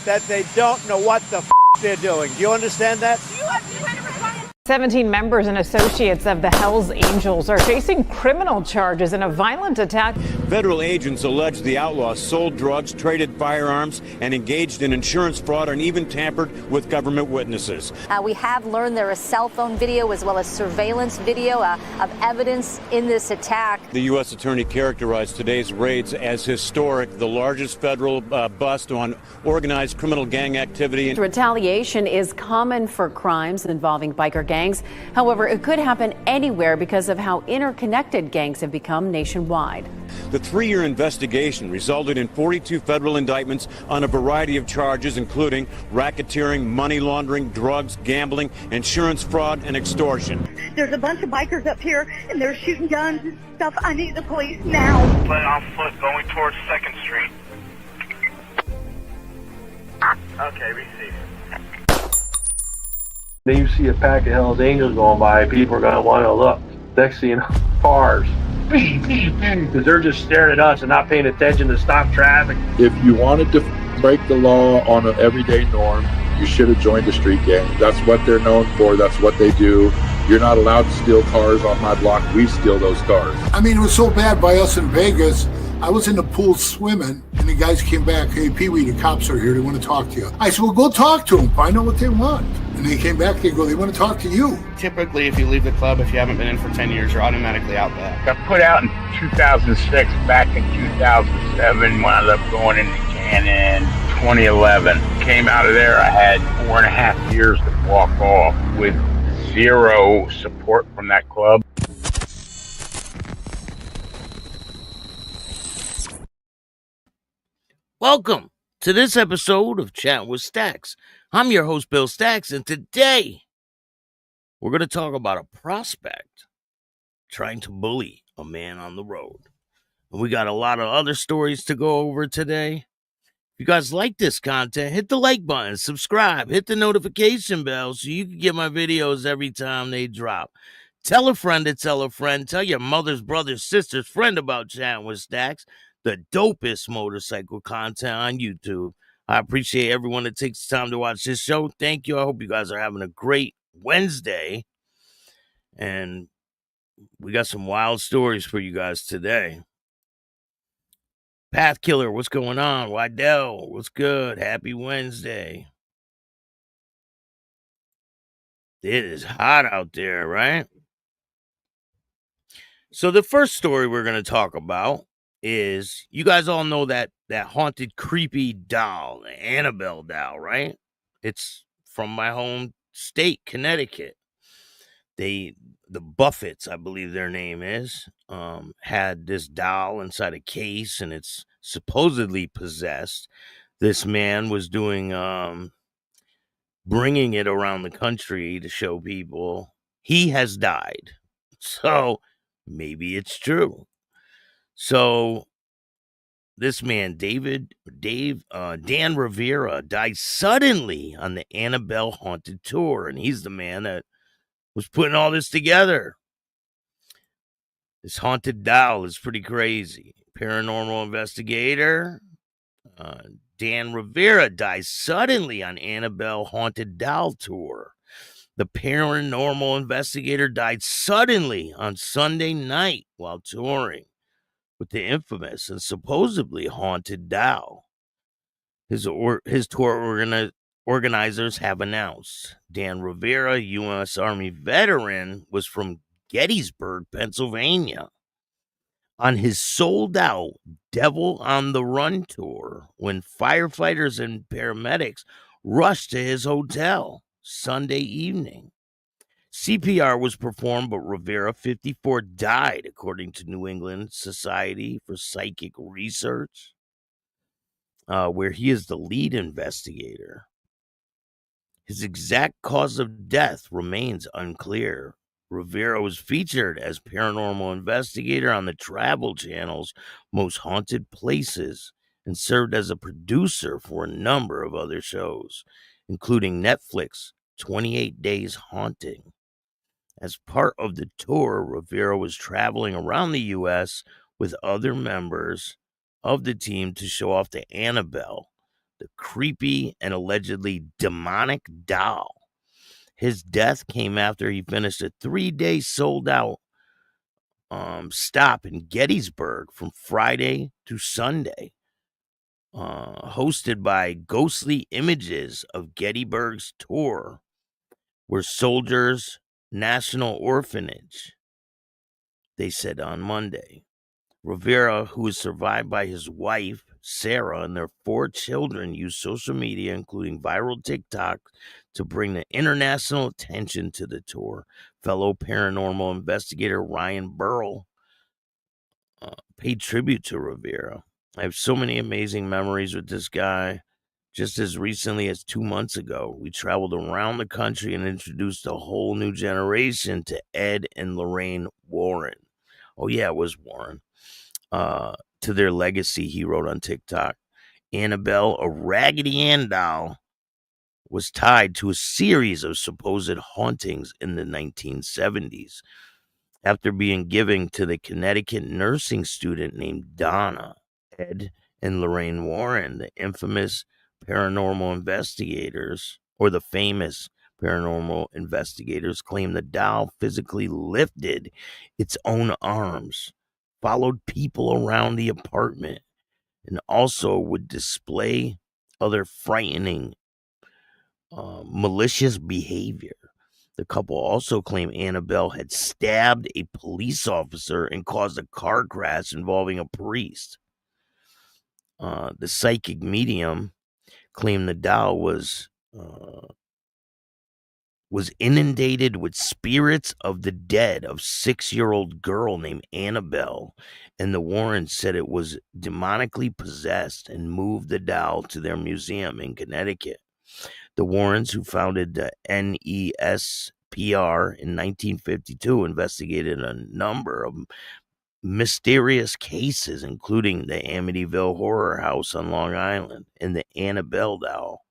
that they don't know what the they're doing. Do you understand that? 17 members and associates of the Hells Angels are facing criminal charges in a violent attack. Federal agents allege the outlaws sold drugs, traded firearms, and engaged in insurance fraud and even tampered with government witnesses. We have learned there is cell phone video as well as surveillance video of evidence in this attack. The U.S. attorney characterized today's raids as historic, the largest federal bust on organized criminal gang activity. Retaliation is common for crimes involving biker gangs. However, it could happen anywhere because of how interconnected gangs have become nationwide. The 3-year investigation resulted in 42 federal indictments on a variety of charges, including racketeering, money laundering, drugs, gambling, insurance fraud, and extortion. There's a bunch of bikers up here, and they're shooting guns and stuff. I need the police now. Play on foot going towards 2nd Street. Okay, receive. Then you see a pack of Hells Angels going by, people are going to want to look. Next thing you know, cars. Because they're just staring at us and not paying attention to stop traffic. If you wanted to break the law on an everyday norm, you should have joined a street gang. That's what they're known for. That's what they do. You're not allowed to steal cars on my block. We steal those cars. I mean, it was so bad by us in Vegas. I was in the pool swimming, and the guys came back. Hey, Pee-wee, the cops are here. They want to talk to you. I said, well, go talk to them. Find out what they want. And they came back. They go, they want to talk to you. Typically, if you leave the club, if you haven't been in for 10 years, you're automatically out back. Got put out in 2006. Back in 2007, wound up going into Cannon. 2011. Came out of there. I had 4.5 years to walk off with zero support from that club. Welcome to this episode of Chattin with Staxx. I'm your host, Bill Staxx, and today we're going to talk about a prospect trying to bully a man on the road. And we got a lot of other stories to go over today. If you guys like this content, hit the like button, subscribe, hit the notification bell so you can get my videos every time they drop. Tell a friend to tell a friend. Tell your mother's, brother's, sister's friend about Chattin with Staxx, the dopest motorcycle content on YouTube. I appreciate everyone that takes the time to watch this show. Thank you. I hope you guys are having a great Wednesday. And we got some wild stories for you guys today. Path Killer, what's going on? Wydell, what's good? Happy Wednesday. It is hot out there, right? So the first story we're going to talk about is, you guys all know that haunted, creepy doll, the Annabelle doll, right? It's from my home state, Connecticut. The Buffetts, I believe their name is, had this doll inside a case, and it's supposedly possessed. This man was doing, bringing it around the country to show people he has died. So maybe it's true. So this man, Dan Rivera, died suddenly on the Annabelle Haunted Tour, and he's the man that was putting all this together. This haunted doll is pretty crazy. Paranormal investigator Dan Rivera dies suddenly on Annabelle Haunted Doll Tour. The paranormal investigator died suddenly on Sunday night while touring with the infamous and supposedly haunted doll. His tour organizers have announced. Dan Rivera, U.S. Army veteran, was from Gettysburg, Pennsylvania, on his sold-out Devil on the Run tour when firefighters and paramedics rushed to his hotel Sunday evening. CPR was performed, but Rivera, 54, died, according to New England Society for Psychic Research, where he is the lead investigator. His exact cause of death remains unclear. Rivera was featured as paranormal investigator on the Travel Channel's Most Haunted Places and served as a producer for a number of other shows, including Netflix 28 Days Haunting. As part of the tour, Rivera was traveling around the U.S. with other members of the team to show off the Annabelle, the creepy and allegedly demonic doll. His death came after he finished a 3-day sold-out stop in Gettysburg from Friday to Sunday, hosted by ghostly images of Gettysburg's tour, were Soldiers National Orphanage, they said on Monday. Rivera, who is survived by his wife, Sarah, and their 4 children, used social media, including viral TikTok, to bring the international attention to the tour. Fellow paranormal investigator Ryan Burrell paid tribute to Rivera. I have so many amazing memories with this guy. Just as recently as 2 months ago, we traveled around the country and introduced a whole new generation to Ed and Lorraine Warren. Oh, yeah, it was Warren. To their legacy, he wrote on TikTok. Annabelle, a Raggedy Ann doll, was tied to a series of supposed hauntings in the 1970s after being given to the Connecticut nursing student named Donna. Ed and Lorraine Warren, the infamous paranormal investigators, or the famous paranormal investigators, claim the doll physically lifted its own arms, followed people around the apartment, and also would display other frightening, malicious behavior. The couple also claimed Annabelle had stabbed a police officer and caused a car crash involving a priest. The psychic medium claimed the doll was inundated with spirits of the dead of 6-year-old girl named Annabelle, and the Warrens said it was demonically possessed and moved the doll to their museum in Connecticut. The Warrens, who founded the NESPR in 1952, investigated a number of mysterious cases, including the Amityville Horror House on Long Island and the Annabelle doll.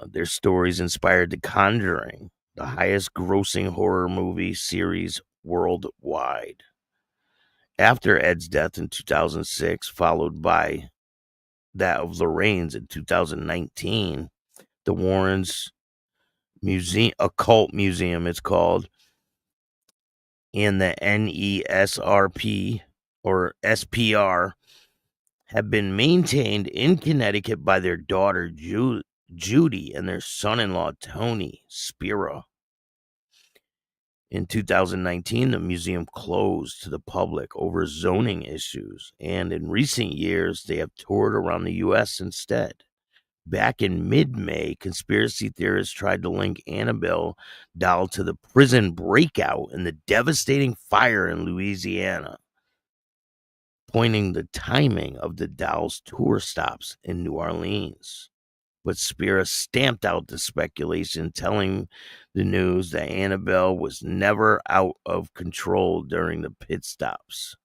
Their stories inspired The Conjuring, the highest grossing horror movie series worldwide. After Ed's death in 2006, followed by that of Lorraine's in 2019, the Warrens Occult Museum, it's called, and the NESRP or SPR have been maintained in Connecticut by their daughter Judy and their son-in-law Tony Spira. In 2019, the museum closed to the public over zoning issues, and in recent years, they have toured around the U.S. instead. Back in mid-May, conspiracy theorists tried to link Annabelle doll to the prison breakout and the devastating fire in Louisiana, pointing the timing of the doll's tour stops in New Orleans. But Spira stamped out the speculation, telling the news that Annabelle was never out of control during the pit stops.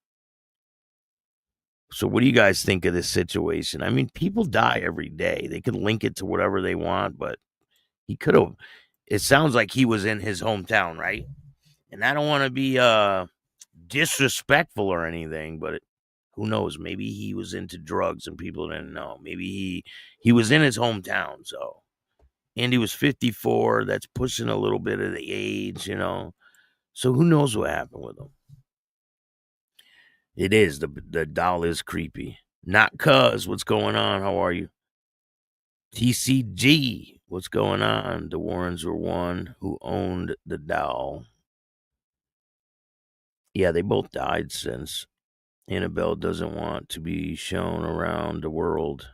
So what do you guys think of this situation? I mean, people die every day. They could link it to whatever they want, but he could have. It sounds like he was in his hometown, right? And I don't want to be disrespectful or anything, but who knows? Maybe he was into drugs and people didn't know. Maybe he was in his hometown. So Andy was 54. That's pushing a little bit of the age, you know. So who knows what happened with him? It is. The doll is creepy. Not cuz. What's going on? How are you? TCG. What's going on? The Warrens were one who owned the doll. Yeah, they both died since. Annabelle doesn't want to be shown around the world.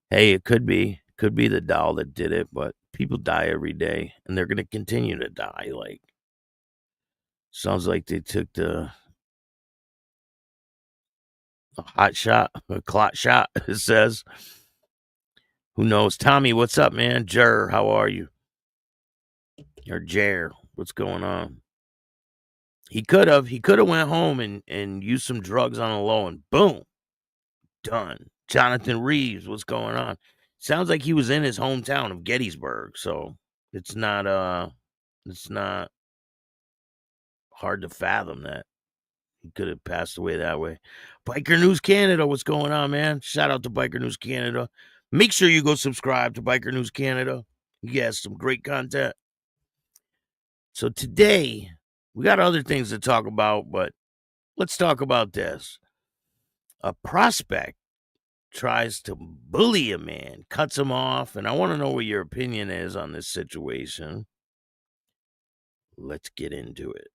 Hey, it could be. Could be the doll that did it, but people die every day, and they're going to continue to die. Like, sounds like they took the hot shot, a clot shot, it says. Who knows? Tommy, what's up, man? Jer, how are you? Or Jer, what's going on? He could have went home and used some drugs on a low, and boom, done. Jonathan Reeves, what's going on? Sounds like he was in his hometown of Gettysburg, so it's not hard to fathom that. He could have passed away that way. Biker News Canada, what's going on, man? Shout out to Biker News Canada. Make sure you go subscribe to Biker News Canada. He has some great content. So today, we got other things to talk about, but let's talk about this. A prospect tries to bully a man, cuts him off, and I want to know what your opinion is on this situation. Let's get into it.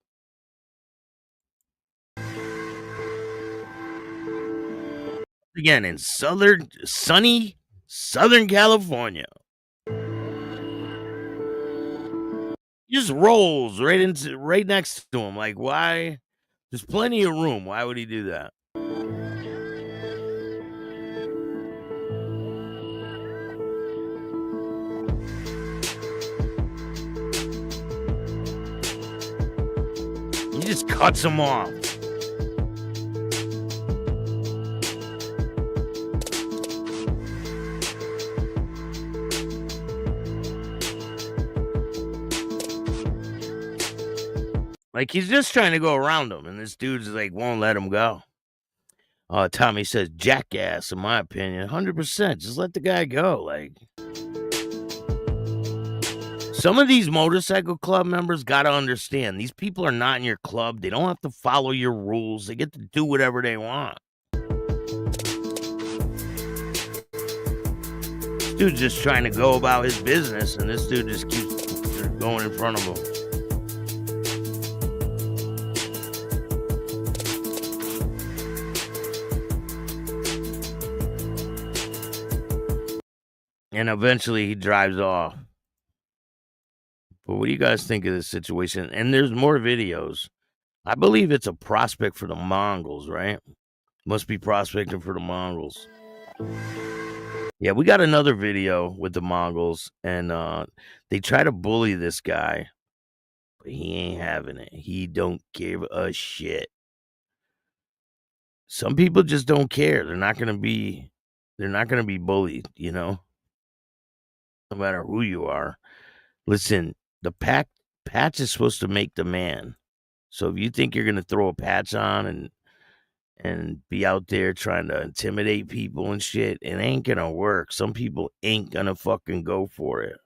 Again, in sunny Southern California. He just rolls right next to him. Like, why? There's plenty of room. Why would he do that? He just cuts him off. Like, he's just trying to go around him, and this dude's like, won't let him go. Tommy says, jackass, in my opinion. 100%. Just let the guy go. Like, some of these motorcycle club members got to understand, these people are not in your club. They don't have to follow your rules. They get to do whatever they want. This dude's just trying to go about his business, and this dude just keeps going in front of him. And eventually he drives off. But what do you guys think of this situation? And there's more videos. I believe it's a prospect for the Mongols, right? Must be prospecting for the Mongols. Yeah, we got another video with the Mongols. And they try to bully this guy. But he ain't having it. He don't give a shit. Some people just don't care. They're not gonna be bullied, you know? No matter who you are. Listen, the patch is supposed to make the man. So if you think you're going to throw a patch on and be out there trying to intimidate people and shit, it ain't going to work. Some people ain't going to fucking go for it.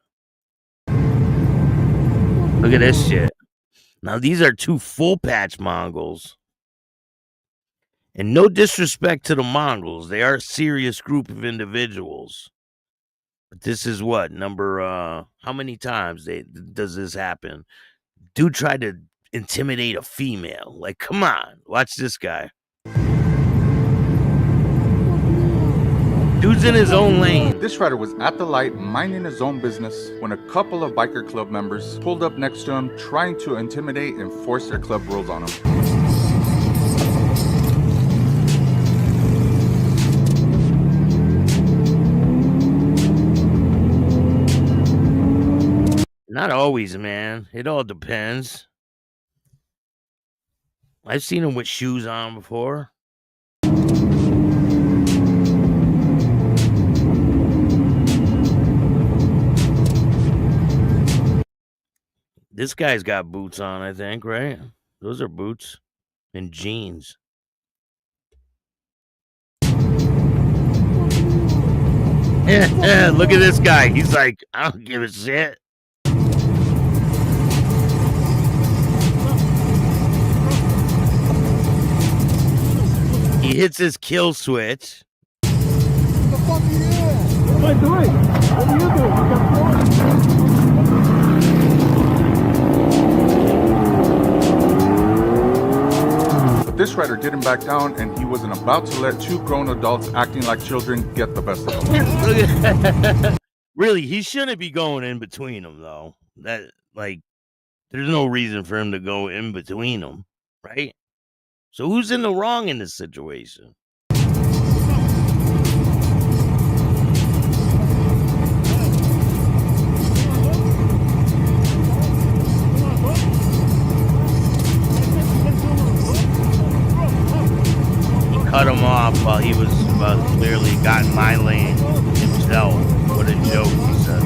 Look at this shit. Now, these are two full patch Mongols. And no disrespect to the Mongols. They are a serious group of individuals. But this is what, how many times does this happen? Dude tried to intimidate a female. Like, come on, watch this guy. Dude's in his own lane. This rider was at the light minding his own business when a couple of biker club members pulled up next to him trying to intimidate and force their club rules on him. Not always, man. It all depends. I've seen him with shoes on before. This guy's got boots on, I think, right? Those are boots and jeans. Yeah, look at this guy. He's like, I don't give a shit. He hits his kill switch. What the fuck are you doing? What am I doing? What are you doing? But this rider didn't back down, and he wasn't about to let two grown adults acting like children get the best of him. Really, he shouldn't be going in between them, though. There's no reason for him to go in between them, right? So who's in the wrong in this situation? He cut him off while he was clearly got in my lane himself. What a joke, he said.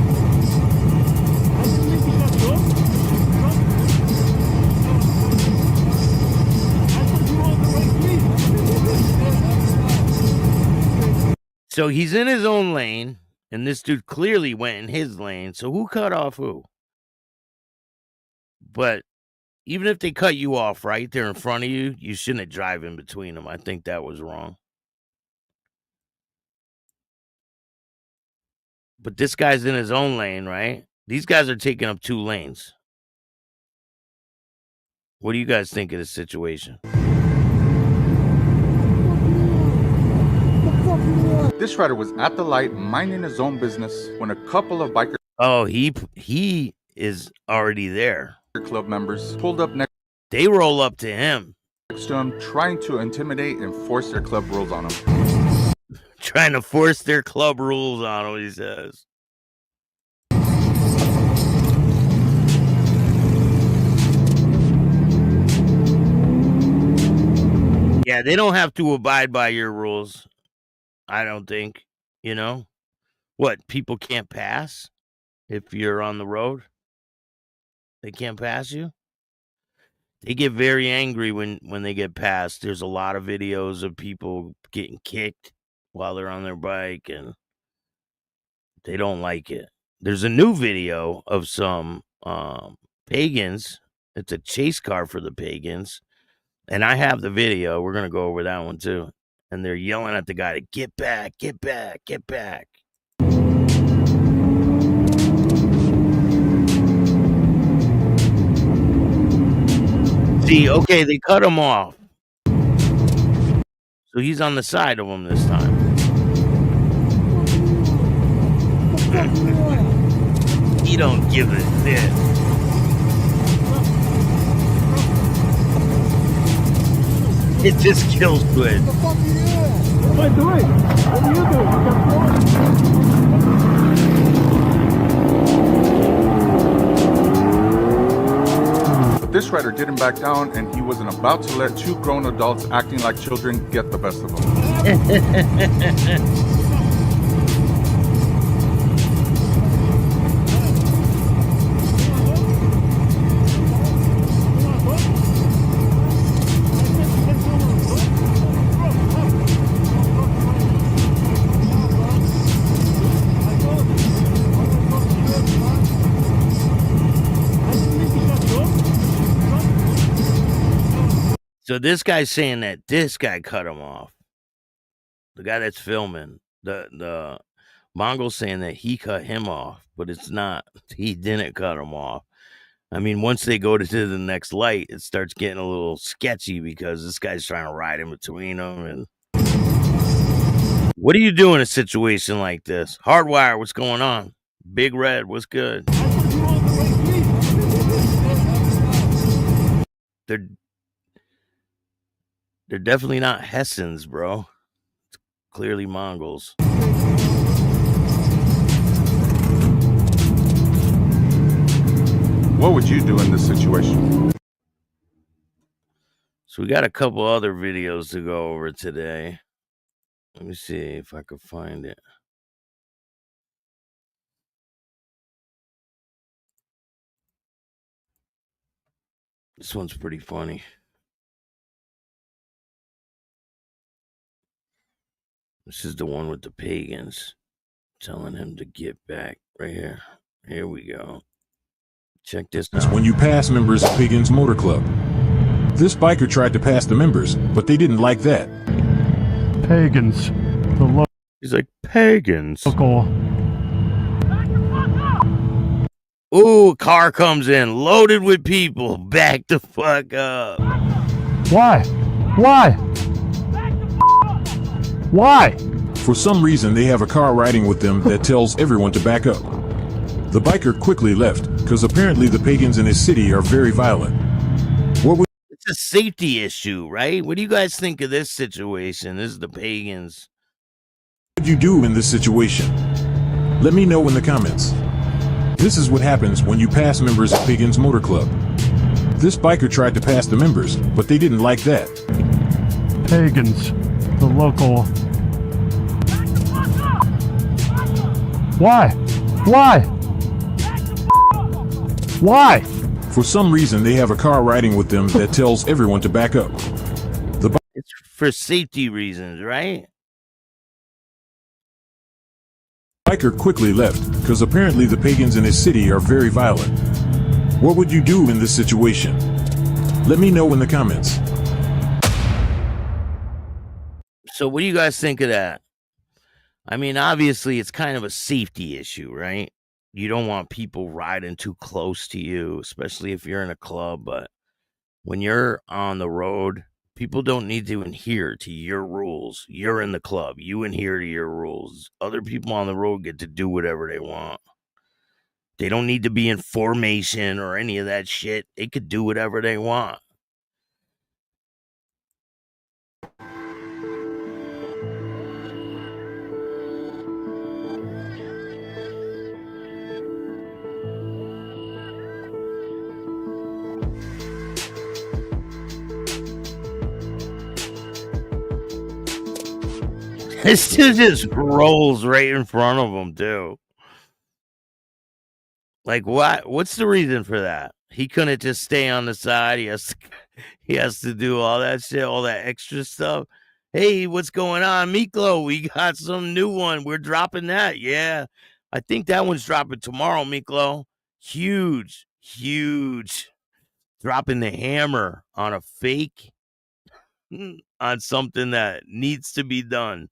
So he's in his own lane, and this dude clearly went in his lane. So who cut off who? But even if they cut you off right there in front of you, you shouldn't drive in between them. I think that was wrong. But this guy's in his own lane, right? These guys are taking up 2 lanes. What do you guys think of this situation? This rider was at the light minding his own business when a couple of biker he is already there. Club members pulled up next. They roll up to him. Next to him, trying to intimidate and force their club rules on him. Trying to force their club rules on him, he says. Yeah, they don't have to abide by your rules. I don't think, you know. What, people can't pass if you're on the road? They can't pass you? They get very angry when they get passed. There's a lot of videos of people getting kicked while they're on their bike, and they don't like it. There's a new video of some pagans. It's a chase car for the pagans. And I have the video. We're going to go over that one too. And they're yelling at the guy to get back, get back, get back. See, okay, they cut him off. So he's on the side of him this time. He don't give a shit. It just kills good. What the fuck are you doing? What am I doing? What are you doing? You But this rider didn't back down, and he wasn't about to let 2 grown adults acting like children get the best of him. So this guy's saying that this guy cut him off. The guy that's filming. The Mongol's saying that he cut him off, but it's not. He didn't cut him off. I mean, once they go to the next light, it starts getting a little sketchy because this guy's trying to ride in between them. And what do you do in a situation like this? Hardwire, what's going on? Big Red, what's good? They're definitely not Hessens, bro. It's clearly Mongols. What would you do in this situation? So we got a couple other videos to go over today. Let me see if I can find it. This one's pretty funny. This is the one with the pagans telling him to get back right here. Here we go. Check this out. When you pass members of Pagans Motor Club. This biker tried to pass the members, but they didn't like that. Pagans. He's like, pagans. Local. Ooh, car comes in loaded with people. Back the fuck up. Why? Why? Why? For some reason, they have a car riding with them that tells everyone to back up. The biker quickly left, because apparently the pagans in his city are very violent. It's a safety issue, right? What do you guys think of this situation? This is the pagans. What would you do in this situation? Let me know in the comments. This is what happens when you pass members of Pagans Motor Club. This biker tried to pass the members, but they didn't like that. Pagans. The local. Why? Why? Why? For some reason, they have a car riding with them that tells everyone to back up. It's for safety reasons, right? biker quickly left, because apparently the pagans in his city are very violent. What would you do in this situation? Let me know in the comments. So what do you guys think of that? I mean, obviously, it's kind of a safety issue, right? You don't want people riding too close to you, especially if you're in a club. But when you're on the road, people don't need to adhere to your rules. You're in the club. You adhere to your rules. Other people on the road get to do whatever they want. They don't need to be in formation or any of that shit. They could do whatever they want. This dude just rolls right in front of him, too. Like, what? What's the reason for that? He couldn't just stay on the side. He has to do all that shit, all that extra stuff. Hey, what's going on, Miklo? We got some new one. We're dropping that. Yeah, I think that one's dropping tomorrow, Miklo. Huge, huge. Dropping the hammer on a fake, on something that needs to be done.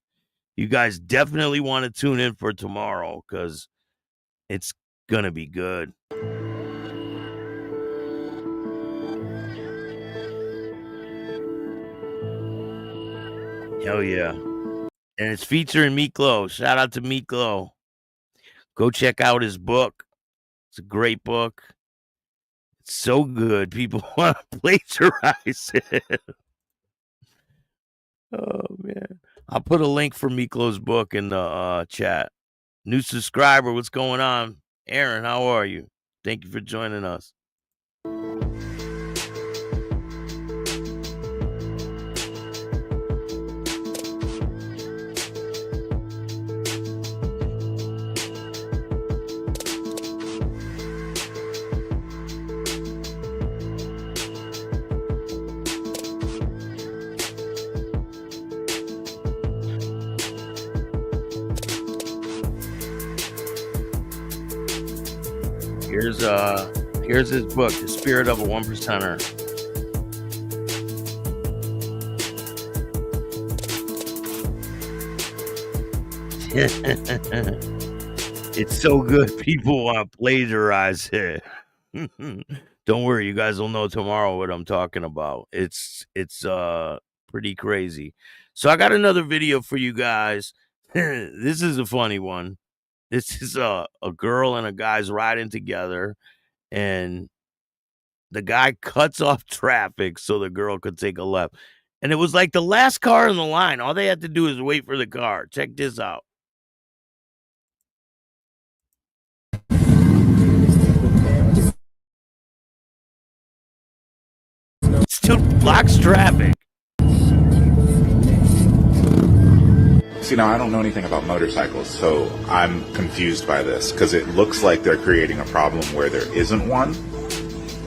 You guys definitely want to tune in for tomorrow because it's going to be good. Hell yeah. And it's featuring Miklo. Shout out to Miklo. Go check out his book. It's a great book. It's so good. People want to plagiarize it. Oh, man. I'll put a link for Miklo's book in the chat. New subscriber, what's going on? Aaron, how are you? Thank you for joining us. Here's his book, The Spirit of a One Percenter. It's so good, people want to plagiarize it. Don't worry, you guys will know tomorrow what I'm talking about. It's pretty crazy. So I got another video for you guys. This is a funny one. This is a girl and a guy's riding together, and the guy cuts off traffic so the girl could take a left. And it was like the last car in the line. All they had to do is wait for the car. Check this out. Still blocks traffic. See, now I don't know anything about motorcycles, so I'm confused by this because it looks like they're creating a problem where there isn't one.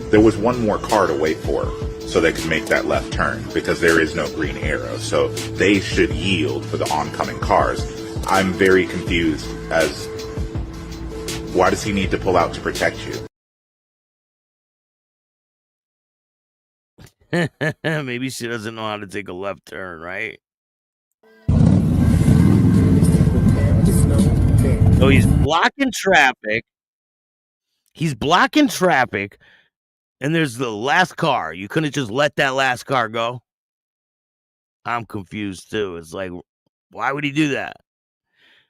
There was one more car to wait for so they could make that left turn because there is no green arrow, so they should yield for the oncoming cars. I'm very confused as why does he need to pull out to protect you? Maybe she doesn't know how to take a left turn, right? So he's blocking traffic. He's blocking traffic, and there's the last car. You couldn't just let that last car go? I'm confused, too. It's like, why would he do that?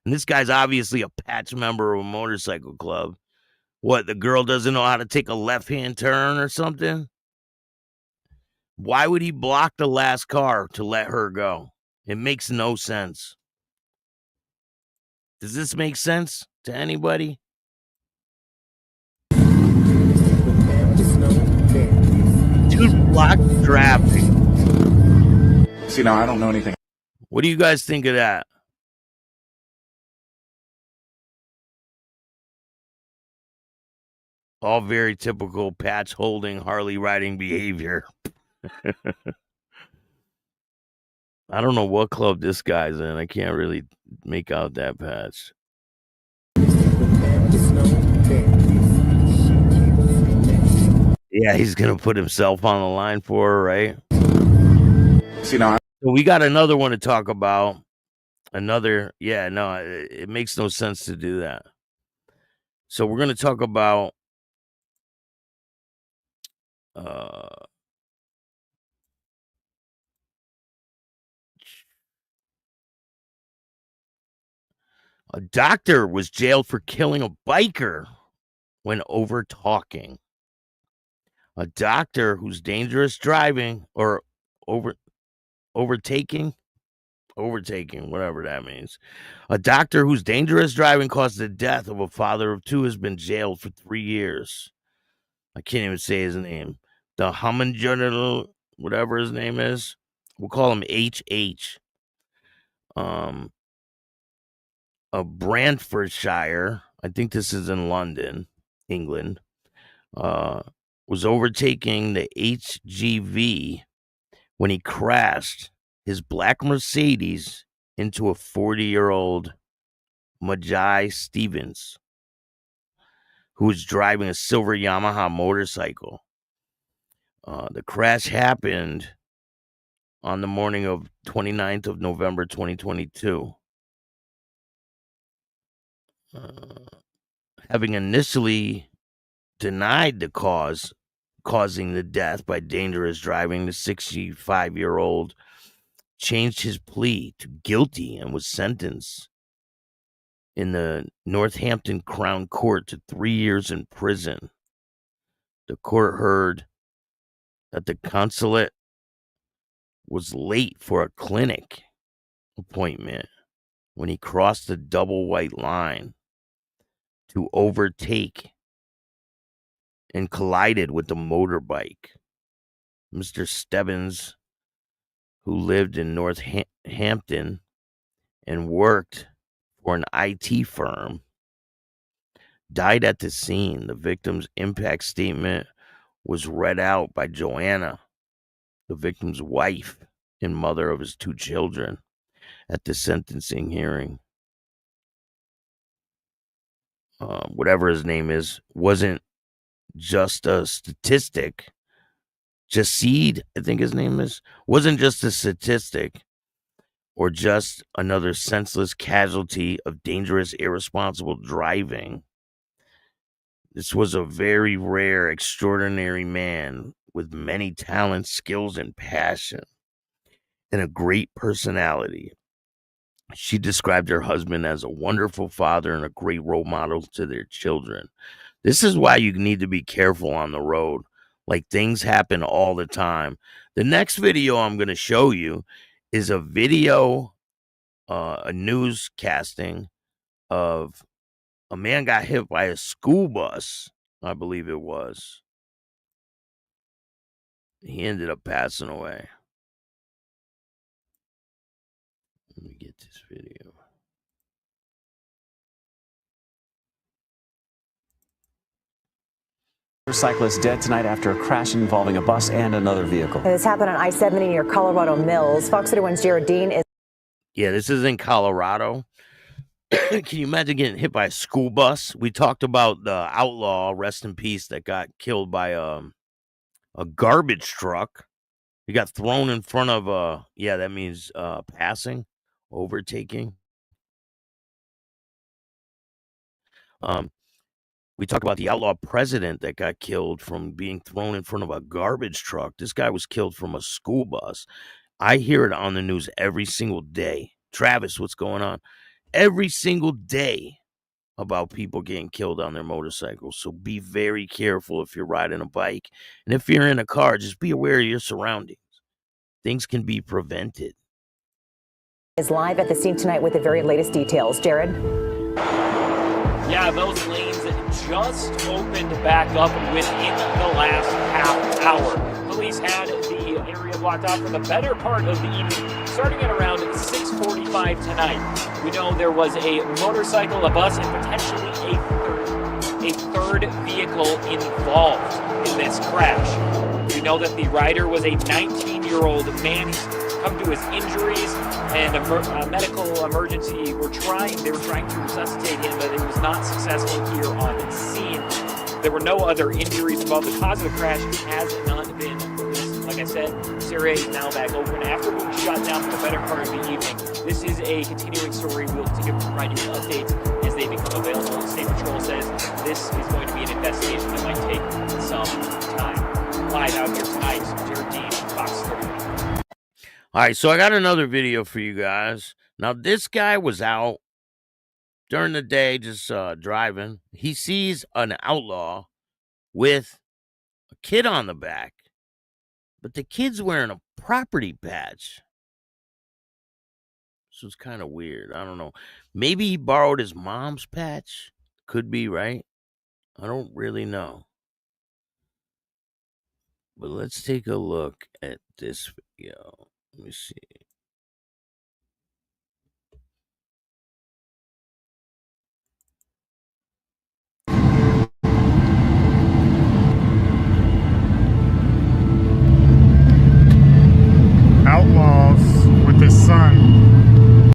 And this guy's obviously a patch member of a motorcycle club. What, the girl doesn't know how to take a left-hand turn or something? Why would he block the last car to let her go? It makes no sense. Does this make sense to anybody? Dude blocked traffic. See, now I don't know anything. What do you guys think of that? All very typical patch holding, Harley riding behavior. I don't know what club this guy's in. I can't really make out that patch. Yeah, he's gonna put himself on the line for her, right? See, now So we got another one to talk about. It makes no sense to do that. So we're gonna talk about a doctor was jailed for killing a biker when over talking. A doctor who's dangerous driving or overtaking, whatever that means. A doctor whose dangerous driving caused the death of a father of two has been jailed for 3 years. I can't even say his name. The Humminjunal, whatever his name is. We'll call him HH. Of Brantfordshire, I think this is in London, England, was overtaking the HGV when he crashed his black Mercedes into a 40-year-old Majai Stevens, who was driving a silver Yamaha motorcycle. The crash happened on the morning of 29th of November, 2022. Having initially denied the causing the death by dangerous driving, the 65-year-old changed his plea to guilty and was sentenced in the Northampton Crown Court to 3 years in prison. The court heard that the consulate was late for a clinic appointment when he crossed the double white line to overtake and collided with the motorbike. Mr. Stebbins, who lived in Northampton and worked for an IT firm, died at the scene. The victim's impact statement was read out by Joanna, the victim's wife and mother of his 2 children, at the sentencing hearing. Whatever his name is, wasn't just a statistic. Jaseed, I think his name is, wasn't just a statistic or just another senseless casualty of dangerous, irresponsible driving. This was a very rare, extraordinary man with many talents, skills, and passion, and a great personality. She described her husband as a wonderful father and a great role model to their children. This is why you need to be careful on the road. Like, things happen all the time. The next video I'm going to show you is a video, a newscasting of a man got hit by a school bus, I believe it was. He ended up passing away. Let me get this video. Cyclist dead tonight after a crash involving a bus and another vehicle. This happened on I-70 near Colorado Mills. Fox 31's Jared Dean is. Yeah, this is in Colorado. Can you imagine getting hit by a school bus? We talked about the outlaw, rest in peace, that got killed by a garbage truck. He got thrown in front of that means passing, overtaking. We talked about the outlaw president that got killed from being thrown in front of a garbage truck. This guy was killed from a school bus. I hear it on the news every single day. Travis, what's going on? Every single day about people getting killed on their motorcycles. So be very careful if you're riding a bike. And if you're in a car, just be aware of your surroundings. Things can be prevented. Is live at the scene tonight with the very latest details. Jared? Yeah, those lanes just opened back up within the last half hour. Police had the area blocked off for the better part of the evening, starting at around 6:45 tonight. We know there was a motorcycle, a bus, and potentially a third vehicle involved in this crash. We know that the rider was a 19-year-old man. He's come to his injuries, and a medical emergency. They were trying to resuscitate him, but it was not successful here There were no other injuries involved. The cause of the crash has not been released. Like I said, this area is now back open after being shut down for the better part of the evening. This is a continuing story. We'll continue to provide you with updates as they become available. State Patrol says this is going to be an investigation that might take some time. Live out here tonight, Jared Dean, Fox 31. All right, so I got another video for you guys. Now, this guy was out during the day just driving. He sees an outlaw with a kid on the back, but the kid's wearing a property patch. So it's kind of weird. I don't know. Maybe he borrowed his mom's patch. Could be, right? I don't really know. But let's take a look at this video. Let me see. Outlaws with his son.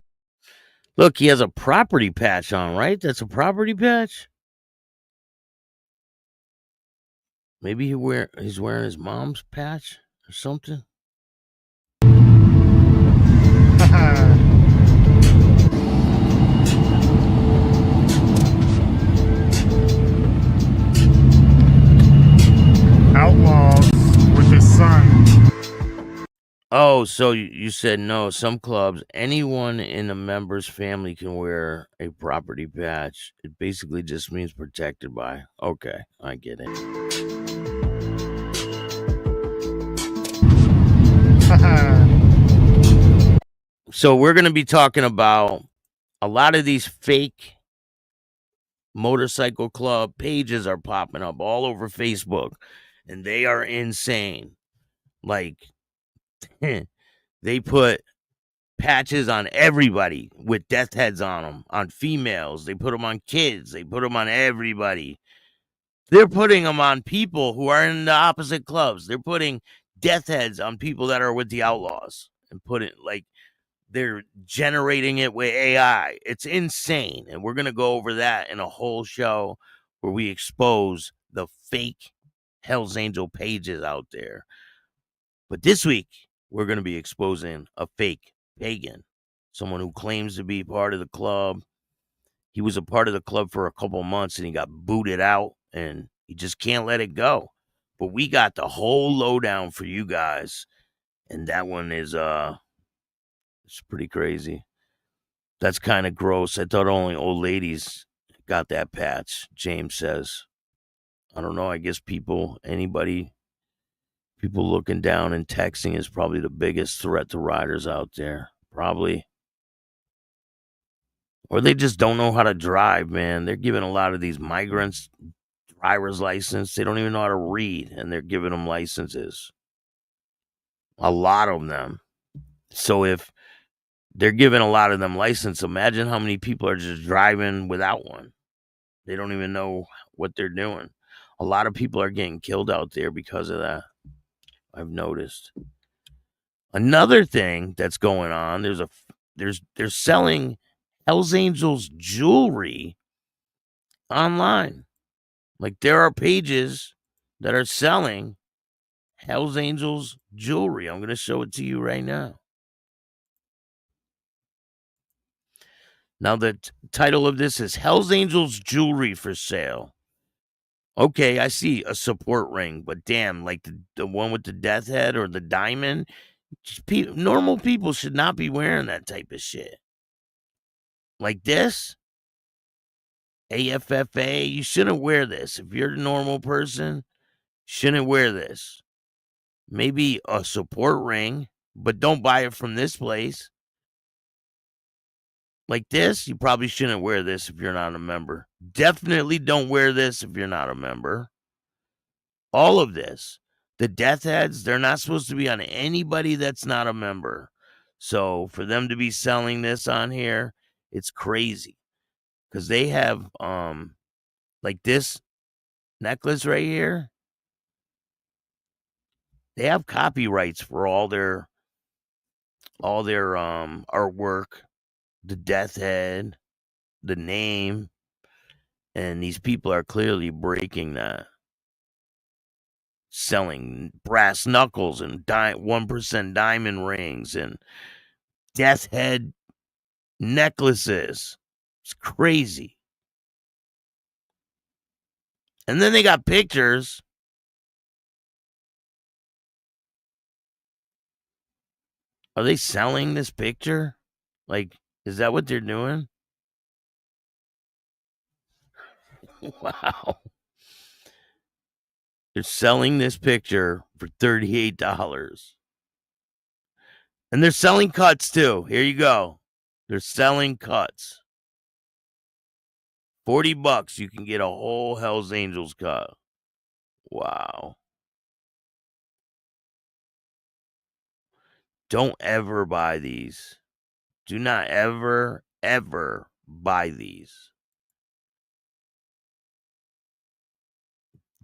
Look, he has a property patch on, right? That's a property patch? Maybe he's wearing his mom's patch or something. Outlaws with his son. Oh, so you said no. Some clubs, anyone in a member's family can wear a property patch. It basically just means protected by. Okay, I get it. So we're going to be talking about a lot of these fake motorcycle club pages are popping up all over Facebook, and they are insane. Like, they put patches on everybody with death heads on them, on females. They put them on kids. They put them on everybody. They're putting them on people who are in the opposite clubs. They're putting death heads on people that are with the Outlaws and put it like they're generating it with AI. It's insane. And we're going to go over that in a whole show where we expose the fake Hell's Angel pages out there. But this week, we're going to be exposing a fake pagan, someone who claims to be part of the club. He was a part of the club for a couple months and he got booted out and he just can't let it go. But we got the whole lowdown for you guys. And that one is, it's pretty crazy. That's kind of gross. I thought only old ladies got that patch, James says. I don't know. I guess people looking down and texting is probably the biggest threat to riders out there. Probably. Or they just don't know how to drive, man. They're giving a lot of these migrants driver's license. They don't even know how to read, and they're giving them licenses. A lot of them. So if they're giving a lot of them license, imagine how many people are just driving without one. They don't even know what they're doing. A lot of people are getting killed out there because of that. I've noticed. Another thing that's going on, they're selling Hell's Angels jewelry online. Like there are pages that are selling Hell's Angels jewelry. I'm going to show it to you right now. Now the title of this is Hell's Angels jewelry for sale. Okay, I see a support ring, but damn, like the one with the death head or the diamond, normal people should not be wearing that type of shit. Like this, AFFA, you shouldn't wear this. If you're a normal person, shouldn't wear this. Maybe a support ring, but don't buy it from this place. Like this, you probably shouldn't wear this if you're not a member. Definitely don't wear this if you're not a member. All of this. The death heads, they're not supposed to be on anybody that's not a member. So for them to be selling this on here, it's crazy. Because they have like this necklace right here. They have copyrights for all their artwork, the death head, the name, And these people are clearly breaking that. Selling brass knuckles and 1% diamond rings and death head necklaces. It's crazy. And then they got pictures. Are they selling this picture? Like, is that what they're doing? Wow. They're selling this picture for $38. And they're selling cuts too. Here you go. They're selling cuts. $40, you can get a whole Hell's Angels cut. Wow. Don't ever buy these. Do not ever, ever buy these.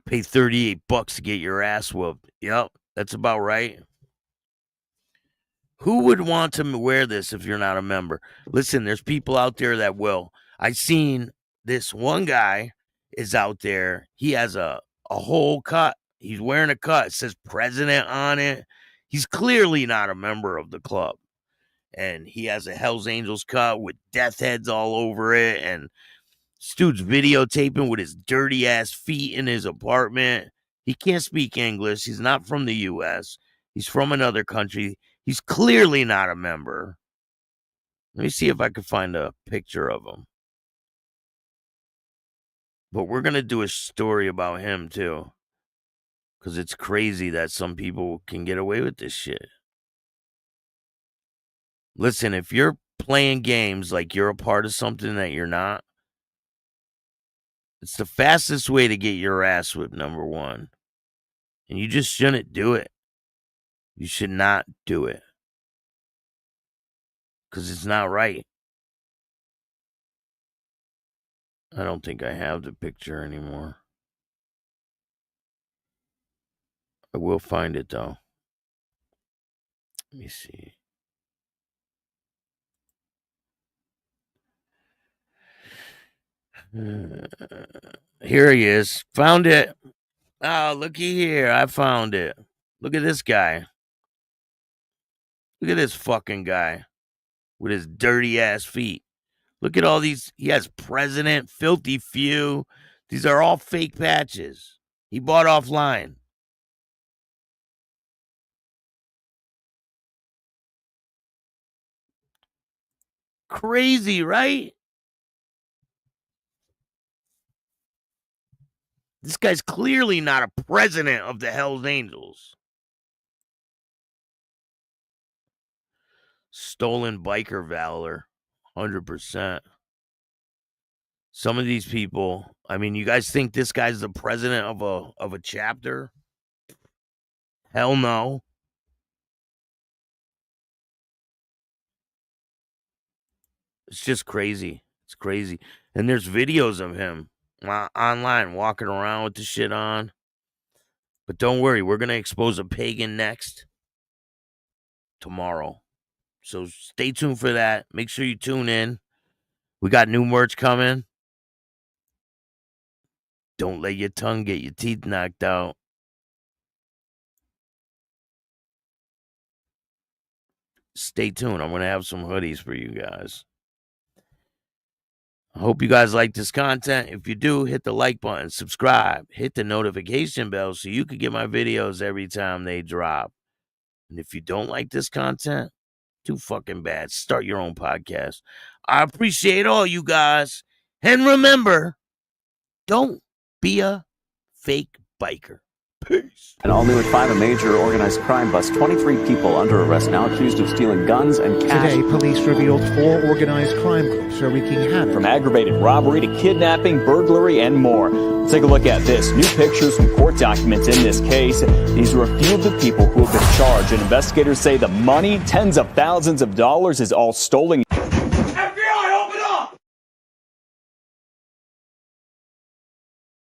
Pay $38 to get your ass whooped. Yep, that's about right. Who would want to wear this if you're not a member? Listen, there's people out there that will. I've seen this one guy is out there. He has a whole cut. He's wearing a cut. It says president on it. He's clearly not a member of the club. And he has a Hell's Angels cut with death heads all over it. And this dude's videotaping with his dirty ass feet in his apartment. He can't speak English. He's not from the U.S. He's from another country. He's clearly not a member. Let me see if I can find a picture of him. But we're going to do a story about him too. Because it's crazy that some people can get away with this shit. Listen, if you're playing games like you're a part of something that you're not, it's the fastest way to get your ass whipped, number one. And you just shouldn't do it. You should not do it. Because it's not right. I don't think I have the picture anymore. I will find it, though. Let me see. Here he is. Found it. Oh, looky here. I found it. Look at this guy. Look at this fucking guy with his dirty ass feet. Look at all these. He has president, filthy few. These are all fake patches. He bought offline. Crazy, right? This guy's clearly not a president of the Hells Angels. Stolen biker valor, 100%. Some of these people, I mean, you guys think this guy's the president of a chapter? Hell no. It's just crazy. It's crazy. And there's videos of him online walking around with the shit on. But don't worry, we're going to expose a pagan next tomorrow. So stay tuned for that. Make sure you tune in. We got new merch coming. Don't let your tongue get your teeth knocked out. Stay tuned. I'm going to have some hoodies for you guys. I hope you guys like this content. If you do, hit the like button, subscribe, hit the notification bell so you can get my videos every time they drop. And if you don't like this content, too fucking bad. Start your own podcast. I appreciate all you guys. And remember, don't be a fake biker. Peace. And all new at 5, a major organized crime bust. 23 people under arrest now accused of stealing guns and cash. Today, police revealed 4 organized crime groups are wreaking havoc. From aggravated robbery to kidnapping, burglary, and more. Let's take a look at this. New pictures from court documents in this case. These are a few of the people who have been charged. And investigators say the money, tens of thousands of dollars, is all stolen.